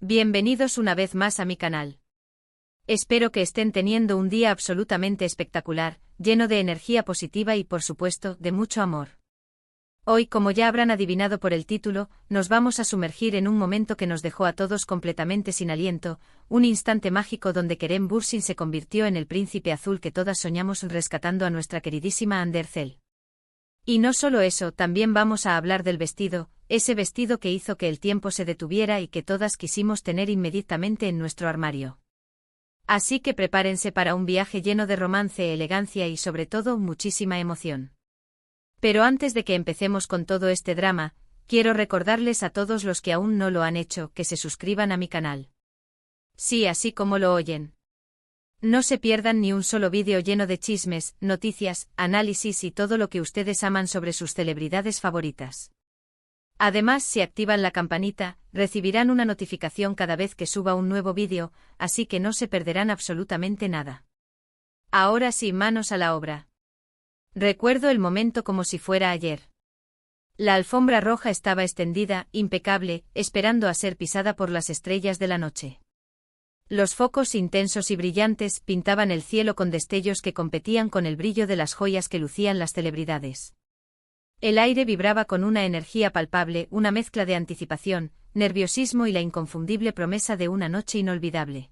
Bienvenidos una vez más a mi canal. Espero que estén teniendo un día absolutamente espectacular, lleno de energía positiva y por supuesto, de mucho amor. Hoy, como ya habrán adivinado por el título, nos vamos a sumergir en un momento que nos dejó a todos completamente sin aliento, un instante mágico donde Kerem Bürsin se convirtió en el príncipe azul que todas soñamos rescatando a nuestra queridísima Andercel. Y no solo eso, también vamos a hablar del vestido, ese vestido que hizo que el tiempo se detuviera y que todas quisimos tener inmediatamente en nuestro armario. Así que prepárense para un viaje lleno de romance, elegancia y sobre todo muchísima emoción. Pero antes de que empecemos con todo este drama, quiero recordarles a todos los que aún no lo han hecho que se suscriban a mi canal. Sí, así como lo oyen. No se pierdan ni un solo vídeo lleno de chismes, noticias, análisis y todo lo que ustedes aman sobre sus celebridades favoritas. Además, si activan la campanita, recibirán una notificación cada vez que suba un nuevo vídeo, así que no se perderán absolutamente nada. Ahora sí, manos a la obra. Recuerdo el momento como si fuera ayer. La alfombra roja estaba extendida, impecable, esperando a ser pisada por las estrellas de la noche. Los focos intensos y brillantes pintaban el cielo con destellos que competían con el brillo de las joyas que lucían las celebridades. El aire vibraba con una energía palpable, una mezcla de anticipación, nerviosismo y la inconfundible promesa de una noche inolvidable.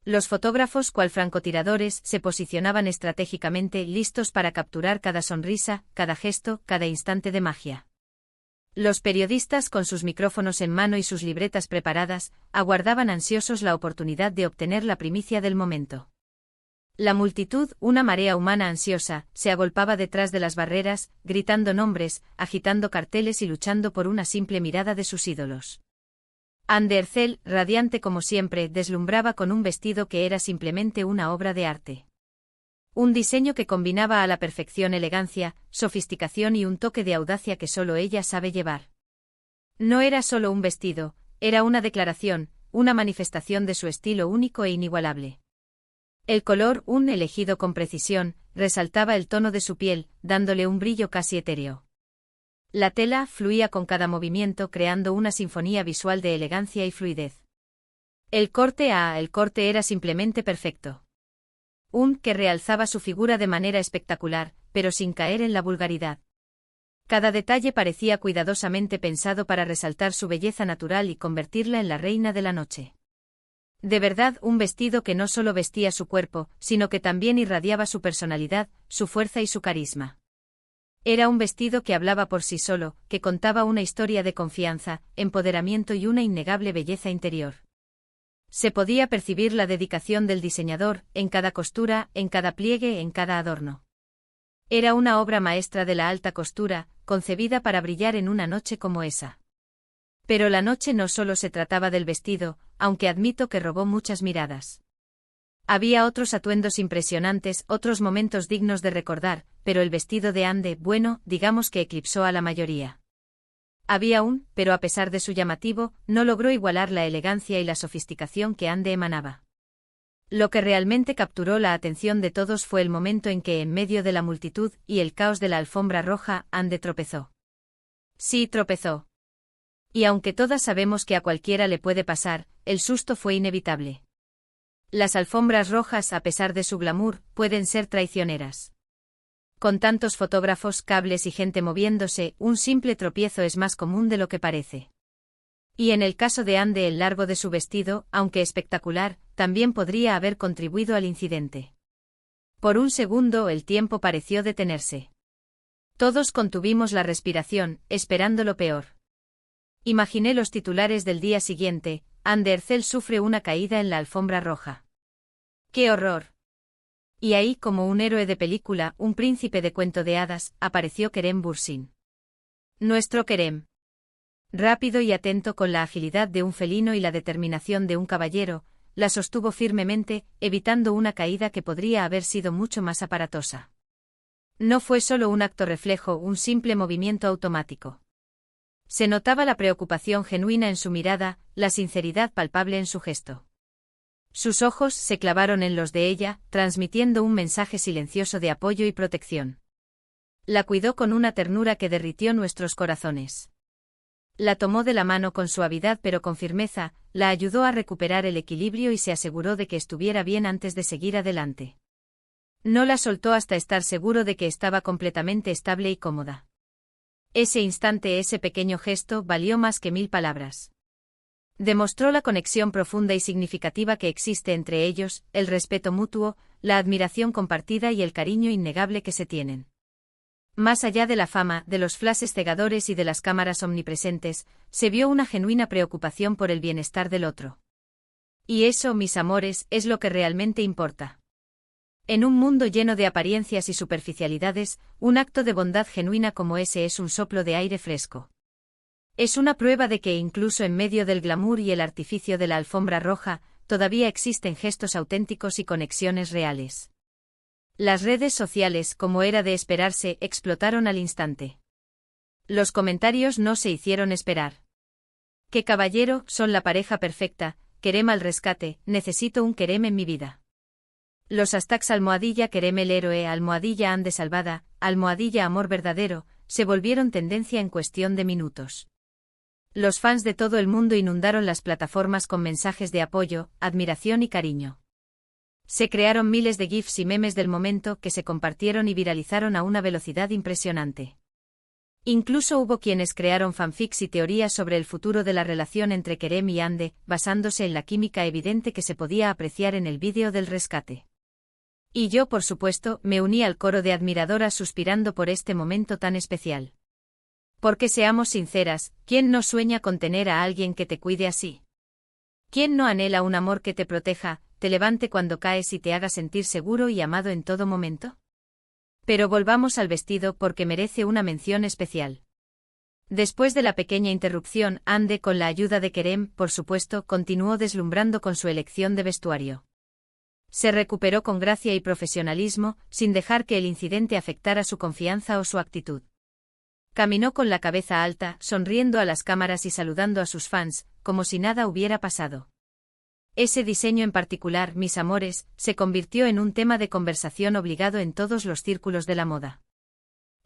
Los fotógrafos, cual francotiradores, se posicionaban estratégicamente, listos para capturar cada sonrisa, cada gesto, cada instante de magia. Los periodistas, con sus micrófonos en mano y sus libretas preparadas, aguardaban ansiosos la oportunidad de obtener la primicia del momento. La multitud, una marea humana ansiosa, se agolpaba detrás de las barreras, gritando nombres, agitando carteles y luchando por una simple mirada de sus ídolos. Andercel, radiante como siempre, deslumbraba con un vestido que era simplemente una obra de arte. Un diseño que combinaba a la perfección elegancia, sofisticación y un toque de audacia que solo ella sabe llevar. No era solo un vestido, era una declaración, una manifestación de su estilo único e inigualable. El color, un elegido con precisión, resaltaba el tono de su piel, dándole un brillo casi etéreo. La tela fluía con cada movimiento creando una sinfonía visual de elegancia y fluidez. El corte era simplemente perfecto. Que realzaba su figura de manera espectacular, pero sin caer en la vulgaridad. Cada detalle parecía cuidadosamente pensado para resaltar su belleza natural y convertirla en la reina de la noche. De verdad, un vestido que no solo vestía su cuerpo, sino que también irradiaba su personalidad, su fuerza y su carisma. Era un vestido que hablaba por sí solo, que contaba una historia de confianza, empoderamiento y una innegable belleza interior. Se podía percibir la dedicación del diseñador, en cada costura, en cada pliegue, en cada adorno. Era una obra maestra de la alta costura, concebida para brillar en una noche como esa. Pero la noche no solo se trataba del vestido, aunque admito que robó muchas miradas. Había otros atuendos impresionantes, otros momentos dignos de recordar, pero el vestido de Ande, bueno, digamos que eclipsó a la mayoría. Había pero a pesar de su llamativo, no logró igualar la elegancia y la sofisticación que Ande emanaba. Lo que realmente capturó la atención de todos fue el momento en que, en medio de la multitud y el caos de la alfombra roja, Ande tropezó. Sí, tropezó. Y aunque todas sabemos que a cualquiera le puede pasar, el susto fue inevitable. Las alfombras rojas, a pesar de su glamour, pueden ser traicioneras. Con tantos fotógrafos, cables y gente moviéndose, un simple tropiezo es más común de lo que parece. Y en el caso de Ande, el largo de su vestido, aunque espectacular, también podría haber contribuido al incidente. Por un segundo el tiempo pareció detenerse. Todos contuvimos la respiración, esperando lo peor. Imaginé los titulares del día siguiente: Andercel sufre una caída en la alfombra roja. ¡Qué horror! Y ahí, como un héroe de película, un príncipe de cuento de hadas, apareció Kerem Bürsin. Nuestro Kerem. Rápido y atento, con la agilidad de un felino y la determinación de un caballero, la sostuvo firmemente, evitando una caída que podría haber sido mucho más aparatosa. No fue solo un acto reflejo, un simple movimiento automático. Se notaba la preocupación genuina en su mirada, la sinceridad palpable en su gesto. Sus ojos se clavaron en los de ella, transmitiendo un mensaje silencioso de apoyo y protección. La cuidó con una ternura que derritió nuestros corazones. La tomó de la mano con suavidad pero con firmeza, la ayudó a recuperar el equilibrio y se aseguró de que estuviera bien antes de seguir adelante. No la soltó hasta estar seguro de que estaba completamente estable y cómoda. Ese instante, ese pequeño gesto, valió más que 1000 palabras. Demostró la conexión profunda y significativa que existe entre ellos, el respeto mutuo, la admiración compartida y el cariño innegable que se tienen. Más allá de la fama, de los flashes cegadores y de las cámaras omnipresentes, se vio una genuina preocupación por el bienestar del otro. Y eso, mis amores, es lo que realmente importa. En un mundo lleno de apariencias y superficialidades, un acto de bondad genuina como ese es un soplo de aire fresco. Es una prueba de que incluso en medio del glamour y el artificio de la alfombra roja, todavía existen gestos auténticos y conexiones reales. Las redes sociales, como era de esperarse, explotaron al instante. Los comentarios no se hicieron esperar. ¡Qué caballero! Son la pareja perfecta, Kerem al rescate, necesito un Kerem en mi vida. Los hashtags #Kerem el héroe, #Ande salvada, #amor verdadero, se volvieron tendencia en cuestión de minutos. Los fans de todo el mundo inundaron las plataformas con mensajes de apoyo, admiración y cariño. Se crearon miles de GIFs y memes del momento que se compartieron y viralizaron a una velocidad impresionante. Incluso hubo quienes crearon fanfics y teorías sobre el futuro de la relación entre Kerem y Ande, basándose en la química evidente que se podía apreciar en el vídeo del rescate. Y yo, por supuesto, me uní al coro de admiradoras suspirando por este momento tan especial. Porque seamos sinceras, ¿quién no sueña con tener a alguien que te cuide así? ¿Quién no anhela un amor que te proteja, te levante cuando caes y te haga sentir seguro y amado en todo momento? Pero volvamos al vestido porque merece una mención especial. Después de la pequeña interrupción, Ande, con la ayuda de Kerem, por supuesto, continuó deslumbrando con su elección de vestuario. Se recuperó con gracia y profesionalismo, sin dejar que el incidente afectara su confianza o su actitud. Caminó con la cabeza alta, sonriendo a las cámaras y saludando a sus fans, como si nada hubiera pasado. Ese diseño en particular, mis amores, se convirtió en un tema de conversación obligado en todos los círculos de la moda.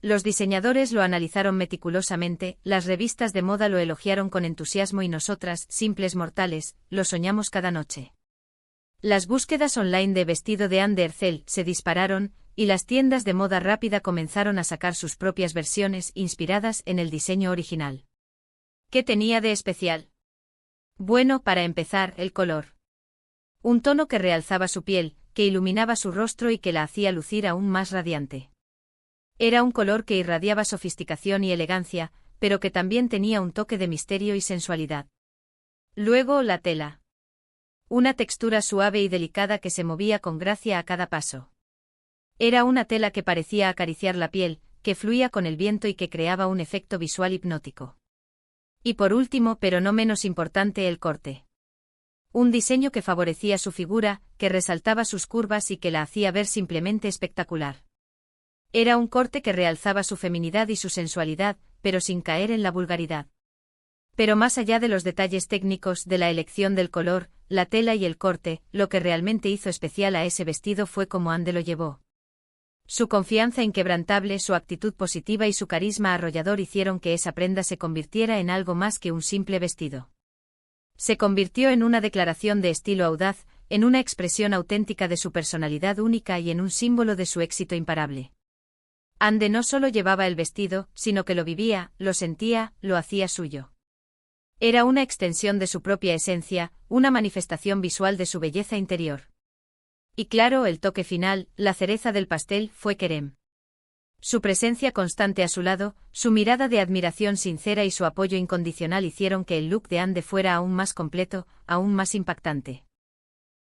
Los diseñadores lo analizaron meticulosamente, las revistas de moda lo elogiaron con entusiasmo y nosotras, simples mortales, lo soñamos cada noche. Las búsquedas online de vestido de Ande Ercel se dispararon, y las tiendas de moda rápida comenzaron a sacar sus propias versiones inspiradas en el diseño original. ¿Qué tenía de especial? Bueno, para empezar, el color. Un tono que realzaba su piel, que iluminaba su rostro y que la hacía lucir aún más radiante. Era un color que irradiaba sofisticación y elegancia, pero que también tenía un toque de misterio y sensualidad. Luego, la tela. Una textura suave y delicada que se movía con gracia a cada paso. Era una tela que parecía acariciar la piel, que fluía con el viento y que creaba un efecto visual hipnótico. Y por último, pero no menos importante, el corte. Un diseño que favorecía su figura, que resaltaba sus curvas y que la hacía ver simplemente espectacular. Era un corte que realzaba su feminidad y su sensualidad, pero sin caer en la vulgaridad. Pero más allá de los detalles técnicos de la elección del color, la tela y el corte, lo que realmente hizo especial a ese vestido fue cómo Ande lo llevó. Su confianza inquebrantable, su actitud positiva y su carisma arrollador hicieron que esa prenda se convirtiera en algo más que un simple vestido. Se convirtió en una declaración de estilo audaz, en una expresión auténtica de su personalidad única y en un símbolo de su éxito imparable. Ande no solo llevaba el vestido, sino que lo vivía, lo sentía, lo hacía suyo. Era una extensión de su propia esencia, una manifestación visual de su belleza interior. Y claro, el toque final, la cereza del pastel, fue Kerem. Su presencia constante a su lado, su mirada de admiración sincera y su apoyo incondicional hicieron que el look de Ande fuera aún más completo, aún más impactante.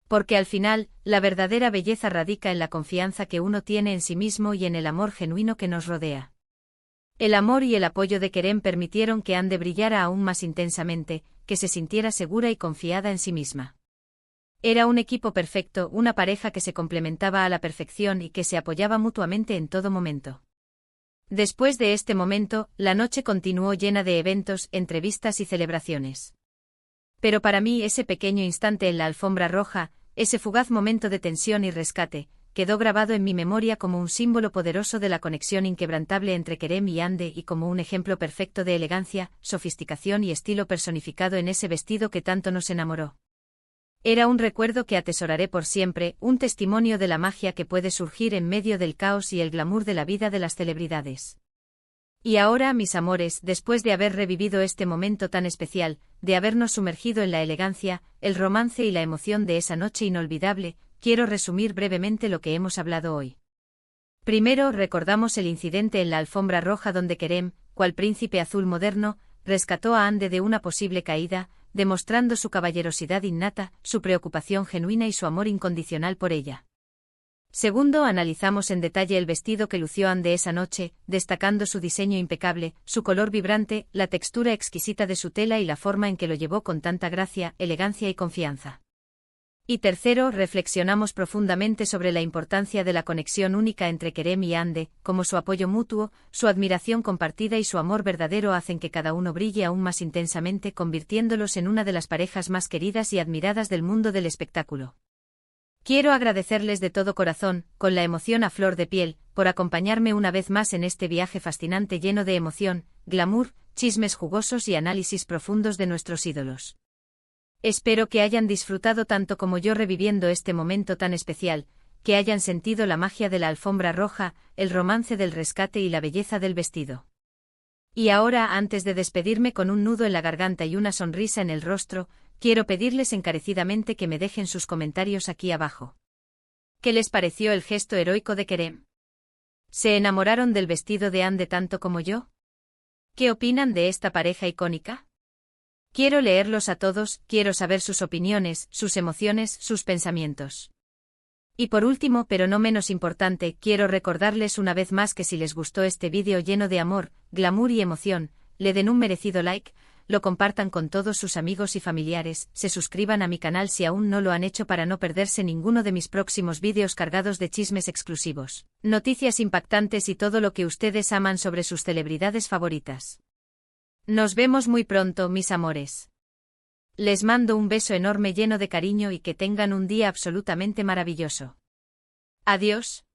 Porque al final, la verdadera belleza radica en la confianza que uno tiene en sí mismo y en el amor genuino que nos rodea. El amor y el apoyo de Kerem permitieron que Ande brillara aún más intensamente, que se sintiera segura y confiada en sí misma. Era un equipo perfecto, una pareja que se complementaba a la perfección y que se apoyaba mutuamente en todo momento. Después de este momento, la noche continuó llena de eventos, entrevistas y celebraciones. Pero para mí ese pequeño instante en la alfombra roja, ese fugaz momento de tensión y rescate, quedó grabado en mi memoria como un símbolo poderoso de la conexión inquebrantable entre Kerem y Ande y como un ejemplo perfecto de elegancia, sofisticación y estilo personificado en ese vestido que tanto nos enamoró. Era un recuerdo que atesoraré por siempre, un testimonio de la magia que puede surgir en medio del caos y el glamour de la vida de las celebridades. Y ahora, mis amores, después de haber revivido este momento tan especial, de habernos sumergido en la elegancia, el romance y la emoción de esa noche inolvidable, quiero resumir brevemente lo que hemos hablado hoy. Primero, recordamos el incidente en la alfombra roja donde Kerem, cual príncipe azul moderno, rescató a Ande de una posible caída, demostrando su caballerosidad innata, su preocupación genuina y su amor incondicional por ella. Segundo, analizamos en detalle el vestido que lució Ande esa noche, destacando su diseño impecable, su color vibrante, la textura exquisita de su tela y la forma en que lo llevó con tanta gracia, elegancia y confianza. Y tercero, reflexionamos profundamente sobre la importancia de la conexión única entre Kerem y Ande, como su apoyo mutuo, su admiración compartida y su amor verdadero hacen que cada uno brille aún más intensamente, convirtiéndolos en una de las parejas más queridas y admiradas del mundo del espectáculo. Quiero agradecerles de todo corazón, con la emoción a flor de piel, por acompañarme una vez más en este viaje fascinante lleno de emoción, glamour, chismes jugosos y análisis profundos de nuestros ídolos. Espero que hayan disfrutado tanto como yo reviviendo este momento tan especial, que hayan sentido la magia de la alfombra roja, el romance del rescate y la belleza del vestido. Y ahora, antes de despedirme con un nudo en la garganta y una sonrisa en el rostro, quiero pedirles encarecidamente que me dejen sus comentarios aquí abajo. ¿Qué les pareció el gesto heroico de Kerem? ¿Se enamoraron del vestido de Ande tanto como yo? ¿Qué opinan de esta pareja icónica? Quiero leerlos a todos, quiero saber sus opiniones, sus emociones, sus pensamientos. Y por último, pero no menos importante, quiero recordarles una vez más que si les gustó este vídeo lleno de amor, glamour y emoción, le den un merecido like, lo compartan con todos sus amigos y familiares, se suscriban a mi canal si aún no lo han hecho para no perderse ninguno de mis próximos vídeos cargados de chismes exclusivos, noticias impactantes y todo lo que ustedes aman sobre sus celebridades favoritas. Nos vemos muy pronto, mis amores. Les mando un beso enorme lleno de cariño y que tengan un día absolutamente maravilloso. Adiós.